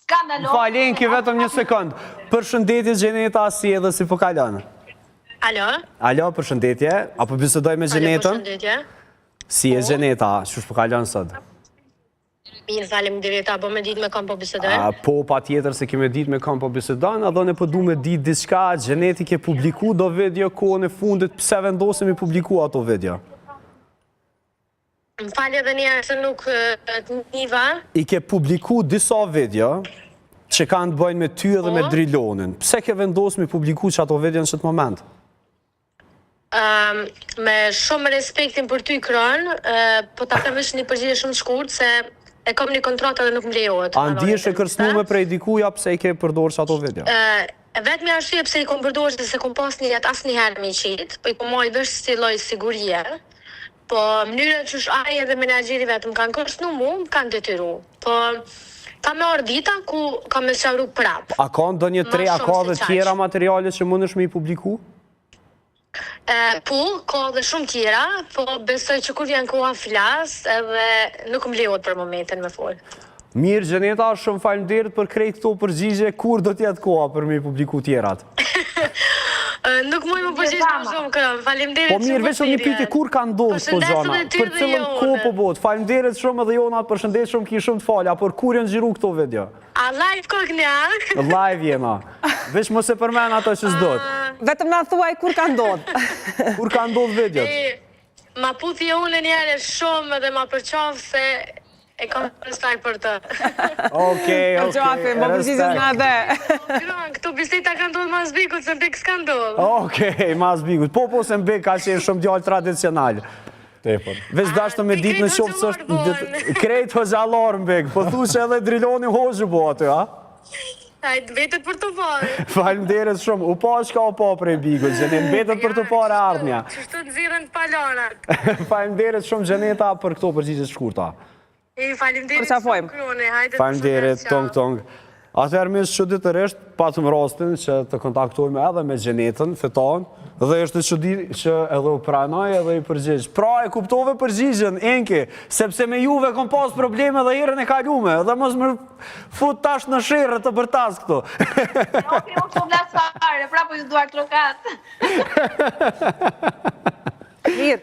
Skandalo. Falen, ki vetëm një sekund. Përshëndetje Gjeneta, si edhe si po kalon? Alo? Alo, përshëndetje. Apo bisedoj me Gjenetën? Përshëndetje. Si e Gjeneta, shush po kalon sot? Mirë, faleminderit, apo me ditë me kam po bisedoj? Po, pa tjetër se kime ditë me kam po bisedon, a do ne po du me ditë diçka, Gjeneti ke publiku do video kohën e fundit, pse vendosemi publiku ato video? Më falje dhe njerë se nuk të njiva. I ke publiku disa video që kanë të bëjnë me ty edhe me Drilonin. Pse ke vendosë me publiku që ato video në qëtë moment? Me shumë respektin për ty Kron, po ta kemesh një përgjigje shumë shkurt se e kam një kontratë dhe nuk më lejohet. A ndihesh e kërcnume prej dikuja pse i ke përdorë që ato video? Vetëm arsye pse i kom përdorë se kom pas një jetë asnjëherë me qitë, po i kom marrë vesh si lloj sigurie. Po mënyrën që ai edhe menaxheri vetëm kanë kërcnu mu, kanë detyru. Po ka me orë dita ku ka me shavru prap. A ka ndonjë tre, a ka dhe tjera materiale që mundesh me i publiku? Po, ka dhe shumë tjera, po besoj që kur vjen koha flas edhe nuk më lejohet për momentin me fol. Mirë, Gjeneta, shumë faleminderit për krejt këto përgjigje, kur do t'jetë koha për me i publiku tjerat? Nuk muj më përgjigj shumë kërëm, faleminderit Po mirë, veç një pyetje, kur ka ndodhur këto gjëna? Për cilën kohë po bëhet? Faleminderit shumë edhe Jona, përshëndet shumë, ki shumë të falja, por kur janë xhiru këto video? A live koknja? Live jena. Veç mos e përmen ato që s'dot. Vetëm na thuaj kur ka ndodhur. Kur ka ndodhur videot? Ma puthje unë njerë shumë dhe ma përqafë se e kam respekt për të. Okej. Më përgjigjesh na dhe. Këto biseta kanë ndodhur mas bikut, se mbik s'ka ndodhur. Okej, mas bikut. Po se mbik ka qenë shumë djalë tradicional. Veç dashtë me ditë në qoftë së është krejt hoxhallar mbik. Po thu që edhe Driloni hoxhë po aty, a? Vetet për të parë. Faleminderit shumë. U pa shka u pa prej bikut, Gjenet. Vetet për të parë ardhmja. Qështu të zirën të palonat. Faleminderit shumë Gjeneta për këto përgjigje të shkurta. Faleminderit shumë Krone. Faleminderit, tong. Atëherë mis çuditërisht patëm rastin që të kontaktojmë edhe me Gjenetën fiton dhe është që edhe u pranoj edhe i përgjigj. Pra e kuptove përgjigjen, Enki, sepse me juve kom pas probleme dhe herën e kalume, dhe mos më fut tash në sherrë të bërtas këto. Okej, unë shumë lasare, pra po ju duar trokat. Mirë.